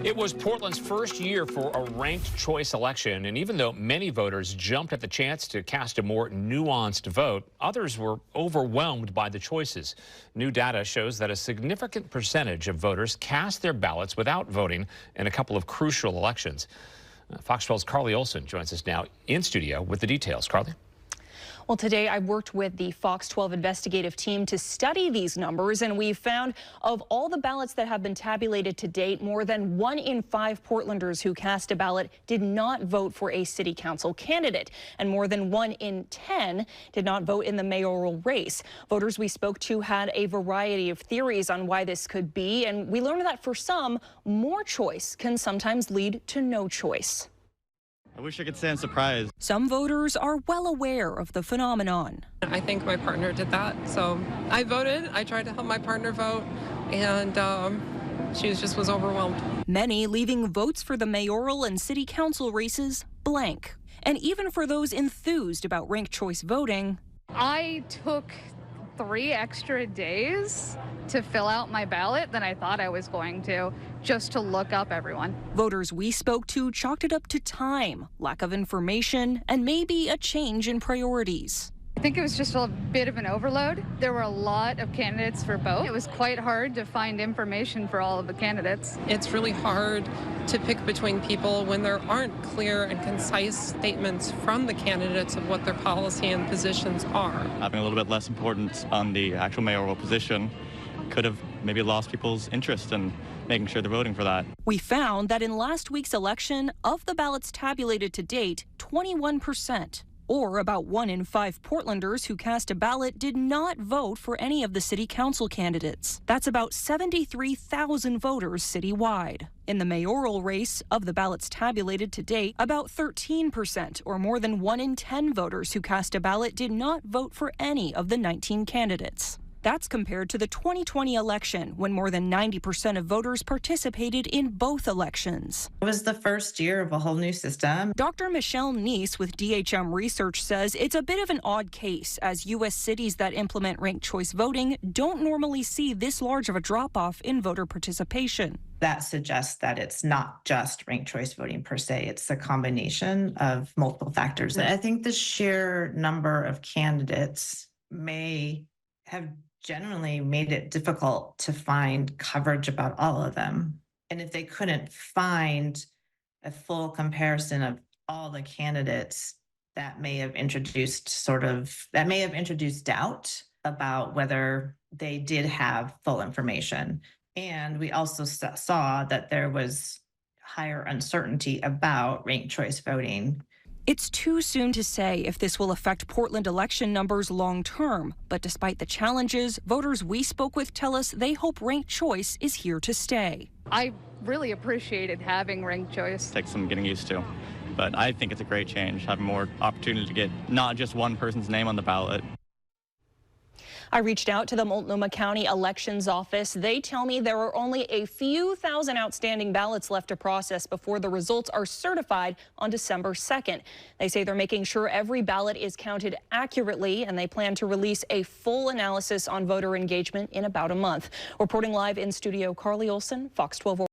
It was Portland's first year for a ranked choice election, and even though many voters jumped at the chance to cast a more nuanced vote, others were overwhelmed by the choices. New data shows that a significant percentage of voters cast their ballots without voting in a couple of crucial elections. Fox 12's Carly Olson joins us now in studio with the details. Carly? Well, today I worked with the Fox 12 investigative team to study these numbers, and we found of all the ballots that have been tabulated to date, more than 1 in 5 Portlanders who cast a ballot did not vote for a city council candidate, and more than 1 in 10 did not vote in the mayoral race. Voters we spoke to had a variety of theories on why this could be, and we learned that for some, more choice can sometimes lead to no choice. I wish I could say I'm surprised. Some voters are well aware of the phenomenon. I think my partner did that. So I voted. I tried to help my partner vote, and she just was overwhelmed. Many leaving votes for the mayoral and city council races blank. And even for those enthused about ranked choice voting, I took 3 extra days to fill out my ballot than I thought I was going to, just to look up everyone. Voters we spoke to chalked it up to time, lack of information, and maybe a change in priorities. I think it was just a bit of an overload. There were a lot of candidates for both. It was quite hard to find information for all of the candidates. It's really hard to pick between people when there aren't clear and concise statements from the candidates of what their policy and positions are. Having a little bit less importance on the actual mayoral position could have maybe lost people's interest in making sure they're voting for that. We found that in last week's election, of the ballots tabulated to date, 21%. Or about 1 in 5 Portlanders who cast a ballot did not vote for any of the city council candidates. That's about 73,000 voters citywide. In the mayoral race, of the ballots tabulated to date, about 13%, or more than 1 in 10 voters who cast a ballot did not vote for any of the 19 candidates. That's compared to the 2020 election, when more than 90% of voters participated in both elections. It was the first year of a whole new system. Dr. Michelle Neese with DHM Research says it's a bit of an odd case, as U.S. cities that implement ranked choice voting don't normally see this large of a drop-off in voter participation. That suggests that it's not just ranked choice voting per se. It's a combination of multiple factors. I think the sheer number of candidates may have generally made it difficult to find coverage about all of them. And if they couldn't find a full comparison of all the candidates, that may have introduced doubt about whether they did have full information. And we also saw that there was higher uncertainty about ranked choice voting. It's too soon to say if this will affect Portland election numbers long term, but despite the challenges, voters we spoke with tell us they hope ranked choice is here to stay. I really appreciated having ranked choice. Takes some getting used to, but I think it's a great change, having more opportunity to get not just one person's name on the ballot. I reached out to the Multnomah County Elections Office. They tell me there are only a few thousand outstanding ballots left to process before the results are certified on December 2nd. They say they're making sure every ballot is counted accurately, and they plan to release a full analysis on voter engagement in about a month. Reporting live in studio, Carly Olson, Fox 12.